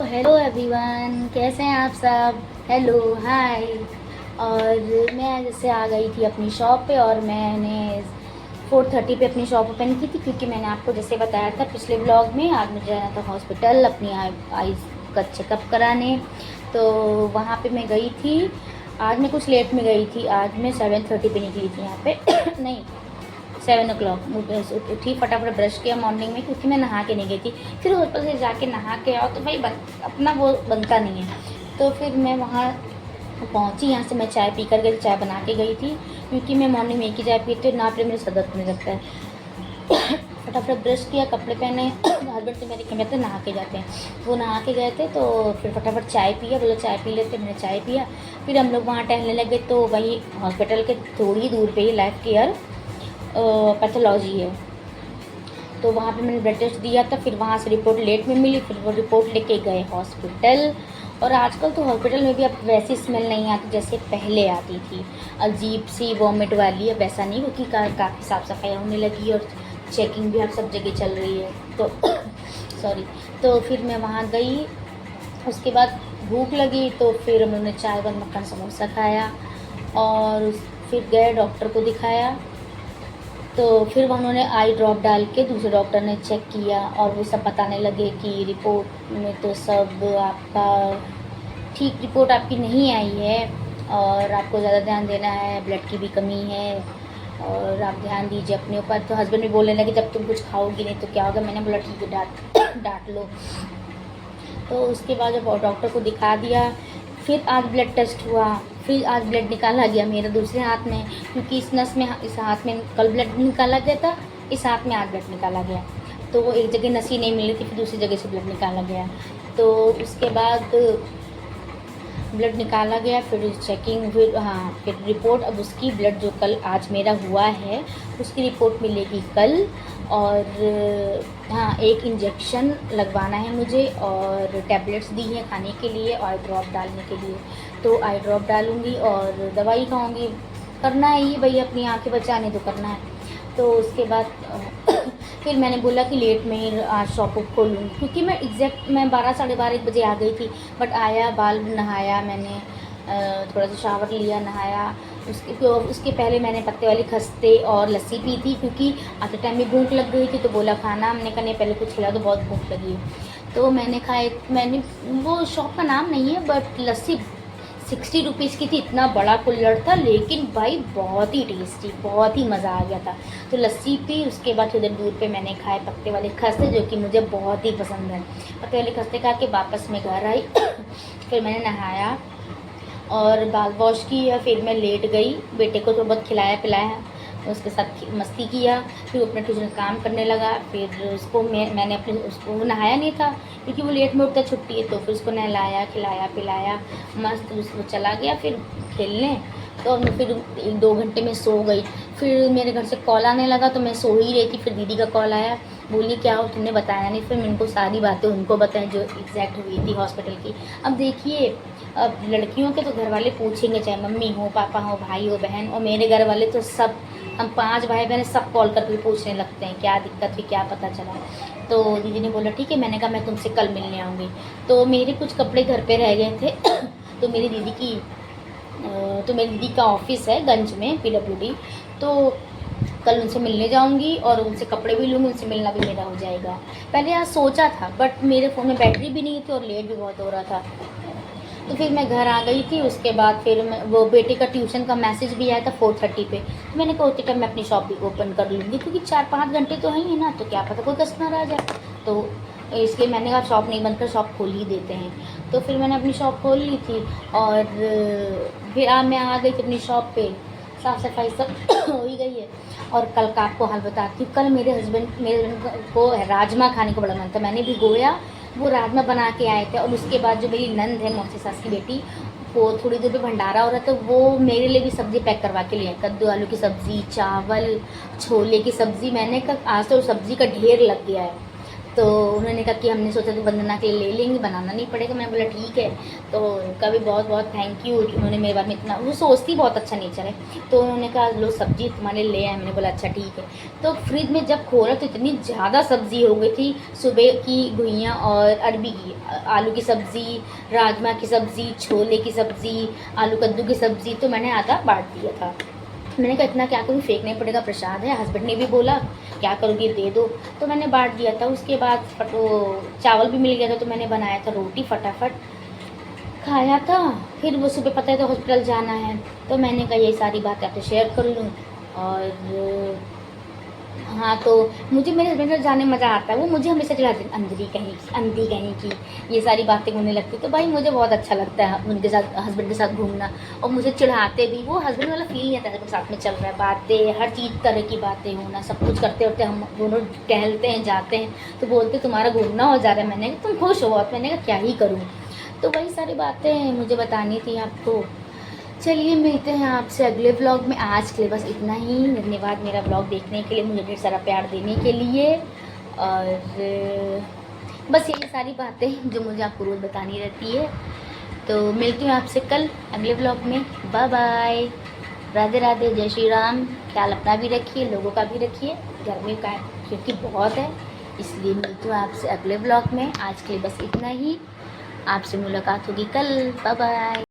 Hello everyone, कैसे हैं आप सब। हेलो, हाय। और मैं जैसे आ गई थी अपनी शॉप पे और मैंने 4:30 पे अपनी शॉप ओपन की थी, क्योंकि मैंने आपको जैसे बताया था पिछले ब्लॉग में, आज मुझे जाना था हॉस्पिटल अपनी आईज़ का चेकअप कराने। तो वहाँ पे मैं गई थी। आज मैं कुछ लेट में गई थी, आज मैं 7:30 पे निकली थी यहाँ पे नहीं, 7 o'clock उठी, फटाफट ब्रश किया मॉर्निंग में, क्योंकि मैं नहा के नहीं गई थी। फिर ऊपर से जाके नहा के आओ तो भाई अपना वो बनता नहीं है। तो फिर मैं वहाँ पहुँची, यहाँ से मैं चाय पी कर गई, चाय बना के गई थी, क्योंकि मैं मॉर्निंग में एक ही चाय पीती हूँ, ना फिर मेरे सर दर्द होने लगता है। फटाफट ब्रश किया, कपड़े पहने। हस्बैंड तो मेरे कहते नहा के जाते हैं, वो नहा के गए थे, तो फिर फटाफट चाय पिया, बोले चाय पी लेते, मैंने चाय पिया। फिर हम लोग वहाँ टहलने लगे, तो वही हॉस्पिटल के थोड़ी दूर पे ही लाइफ केयर पैथोलॉजी है, तो वहाँ पे मैंने ब्लड टेस्ट दिया था। फिर वहाँ से रिपोर्ट लेट में मिली, फिर वो रिपोर्ट लेके गए हॉस्पिटल। और आजकल तो हॉस्पिटल में भी अब वैसी स्मेल नहीं आती जैसे पहले आती थी, अजीब सी वॉमिट वाली। अब वैसा नहीं, क्योंकि काफ़ी साफ़ सफाई होने लगी और चेकिंग भी अब सब जगह चल रही है। तो सॉरी। तो फिर मैं वहाँ गई, उसके बाद भूख लगी, तो फिर उन्होंने चाय व मक्खन समोसा खाया और फिर गए डॉक्टर को दिखाया। तो फिर उन्होंने आई ड्रॉप डाल के, दूसरे डॉक्टर ने चेक किया और वो सब बताने लगे कि रिपोर्ट में तो सब आपका ठीक, रिपोर्ट आपकी नहीं आई है और आपको ज़्यादा ध्यान देना है, ब्लड की भी कमी है और आप ध्यान दीजिए अपने ऊपर। तो हस्बैंड भी बोलने लगे जब तुम कुछ खाओगी नहीं तो क्या होगा। मैंने बोला ठीक है, डांट लो। तो उसके बाद जब डॉक्टर को दिखा दिया, फिर आज ब्लड टेस्ट हुआ, फिर आज ब्लड निकाला गया मेरा दूसरे हाथ में, क्योंकि इस नस में, इस हाथ में कल ब्लड निकाला गया था, इस हाथ में आज ब्लड निकाला गया। तो वो एक जगह नस ही नहीं मिली थी, फिर दूसरी जगह से ब्लड निकाला गया। तो उसके बाद ब्लड निकाला गया, फिर चेकिंग, फिर फिर रिपोर्ट। अब उसकी ब्लड जो कल आज मेरा हुआ है उसकी रिपोर्ट मिलेगी कल। और एक इंजेक्शन लगवाना है मुझे और टैबलेट्स दी हैं खाने के लिए और आई ड्रॉप डालने के लिए। तो आई ड्रॉप डालूँगी और दवाई खाऊँगी। करना है ये भई, अपनी आँखें बचानी तो करना है। तो उसके बाद फिर मैंने बोला कि लेट में ही आज शॉप खोलूँगी, क्योंकि मैं 12 साढ़े 12 1 बजे आ गई थी। बट आया, बाल नहाया मैंने, थोड़ा सा शावर लिया, नहाया। उसके पहले मैंने पत्ते वाली खस्ते और लस्सी पी थी, क्योंकि आते टाइम में भूख लग गई थी। तो बोला खाना, हमने कहा नहीं पहले कुछ खिला दो, बहुत भूख लगी है। तो मैंने खाए, वो शॉप का नाम नहीं है बट लस्सी 60 रुपीज़ की थी। इतना बड़ा कुल्हड़ था, लेकिन भाई बहुत ही टेस्टी, बहुत ही मज़ा आ गया था। तो लस्सी पी, उसके बाद उधर दूर पे मैंने खाए पत्ते वाले खस्ते, जो कि मुझे बहुत ही पसंद है। पत्ते वाले खस्ते खा के वापस मैं घर आई। फिर मैंने नहाया और बाल वॉश किया, फिर मैं लेट गई, बेटे को तो बहुत खिलाया पिलाया, उसके साथ मस्ती किया। फिर वो अपना ट्यूशन काम करने लगा। फिर उसको मैंने अपने, उसको वो नहाया नहीं था क्योंकि वो लेट में उठता, छुट्टी है। तो फिर उसको नहलाया, खिलाया पिलाया, मस्त उसको चला गया फिर खेलने। तो मैं फिर 1-2 घंटे में सो गई। फिर मेरे घर से कॉल आने लगा, तो मैं सो ही रही थी। फिर दीदी का कॉल आया, बोली क्या हो तुमने बताया नहीं। फिर मैं उनको सारी बातें उनको बताएं जो एग्जैक्ट हुई थी हॉस्पिटल की। अब देखिए, अब लड़कियों के तो घर वाले पूछेंगे, चाहे मम्मी हो, पापा हो, भाई हो, बहन, और मेरे घर वाले तो सब, हम 5 भाई बहन सब कॉल करके पूछने लगते हैं क्या दिक्कत हुई, क्या पता चला। तो दीदी ने बोला ठीक है। मैंने कहा मैं तुमसे कल मिलने आऊँगी। तो मेरे कुछ कपड़े घर पे रह गए थे। तो मेरी दीदी का ऑफिस है गंज में, PWD। तो कल उनसे मिलने जाऊंगी और उनसे कपड़े भी लूँगी, उनसे मिलना भी मेरा हो जाएगा। पहले आज सोचा था, बट मेरे फ़ोन में बैटरी भी नहीं थी और लेट भी बहुत हो रहा था। तो फिर मैं घर आ गई थी। उसके बाद फिर वो बेटे का ट्यूशन का मैसेज भी आया था 4:30 पे। तो मैंने कहा उतने टाइम मैं अपनी शॉप भी ओपन कर लूँगी, क्योंकि 4-5 घंटे तो है ही ना, तो क्या पता कोई कस्टमर आ जाए। तो इसलिए मैंने कहा शॉप नहीं बंद कर, शॉप खोल ही देते हैं। तो फिर मैंने अपनी शॉप खोल ली थी और फिर मैं आ गई थी अपनी शॉप पे, साफ़ सफाई सब हो ही गई है। और कल का आपको हाल बताती हूँ। कल मेरे हस्बैंड को राजमा खाने को बड़ा मन था, मैंने भिगोया, वो राजमा बना के आए थे। और उसके बाद जो मेरी नंद है, मौसी सास की बेटी, वो थोड़ी दूर पे भंडारा हो रहा था, वो मेरे लिए भी सब्ज़ी पैक करवा के लिए आए, कद्दू आलू की सब्ज़ी, चावल, छोले की सब्ज़ी। मैंने कहा आज तो सब्ज़ी का ढेर लग गया है। तो उन्होंने कहा कि हमने सोचा तो वंदना के लिए ले लेंगे, बनाना नहीं पड़ेगा। मैंने बोला ठीक है। तो उनका भी बहुत बहुत थैंक यू कि उन्होंने मेरे बारे में इतना, वो सोचती बहुत अच्छा नेचर है। तो उन्होंने कहा लो सब्जी तुम्हारे ले आए। मैंने बोला अच्छा ठीक है। तो फ्रिज में जब खोला तो इतनी ज़्यादा सब्ज़ी हो गई थी, सुबह की घुइयाँ और अरबी की, आलू की सब्ज़ी, राजमा की सब्ज़ी, छोले की सब्ज़ी, आलू कद्दू की सब्ज़ी, तो मैंने आधा बांट दिया था। मैंने कहा इतना क्या करूँ, फेंकने पड़ेगा, प्रसाद है। हस्बैंड ने भी बोला क्या करोगी, दे दो। तो मैंने बांट दिया था। उसके बाद वो चावल भी मिल गया था, तो मैंने बनाया था रोटी, फटाफट खाया था। फिर वो सुबह पता है तो हॉस्पिटल जाना है, तो मैंने कहा ये सारी बातें आपसे शेयर कर लूँ। और हाँ, तो मुझे मेरे हस्बैंड के साथ जाने मज़ा आता है। वो मुझे हमेशा चिढ़ाते हैं अंधी कहीं की, अंधी कहीं की, ये सारी बातें होने लगती। तो भाई मुझे बहुत अच्छा लगता है उनके साथ, हस्बैंड के साथ घूमना। और मुझे चिढ़ाते भी, वो हस्बैंड वाला फील नहीं आता है, साथ में चल रहा है, बातें, हर चीज़ तरह की बातें होना, सब कुछ करते होते हम दोनों टहलते हैं, जाते हैं। तो बोलते तुम्हारा घूमना हो जा रहा है। मैंने कहा तुम खुश हो बहुत। मैंने कहा क्या ही करूँ। तो वही सारी बातें मुझे बतानी थी आपको। चलिए मिलते हैं आपसे अगले व्लॉग में। आज के लिए बस इतना ही। धन्यवाद मेरा व्लॉग देखने के लिए, मुझे ढेर सारा प्यार देने के लिए। और बस यही सारी बातें जो मुझे आपको रोज़ बतानी रहती है। तो मिलती हूँ आपसे कल अगले व्लॉग में। बाय बाय, राधे राधे, जय श्री राम। ख्याल अपना भी रखिए, लोगों का भी रखिए। गर्मी का क्योंकि बहुत है, इसलिए मिलती हूँ आपसे अगले व्लॉग में। आज के लिए बस इतना ही। आपसे मुलाकात होगी कल। Bye bye.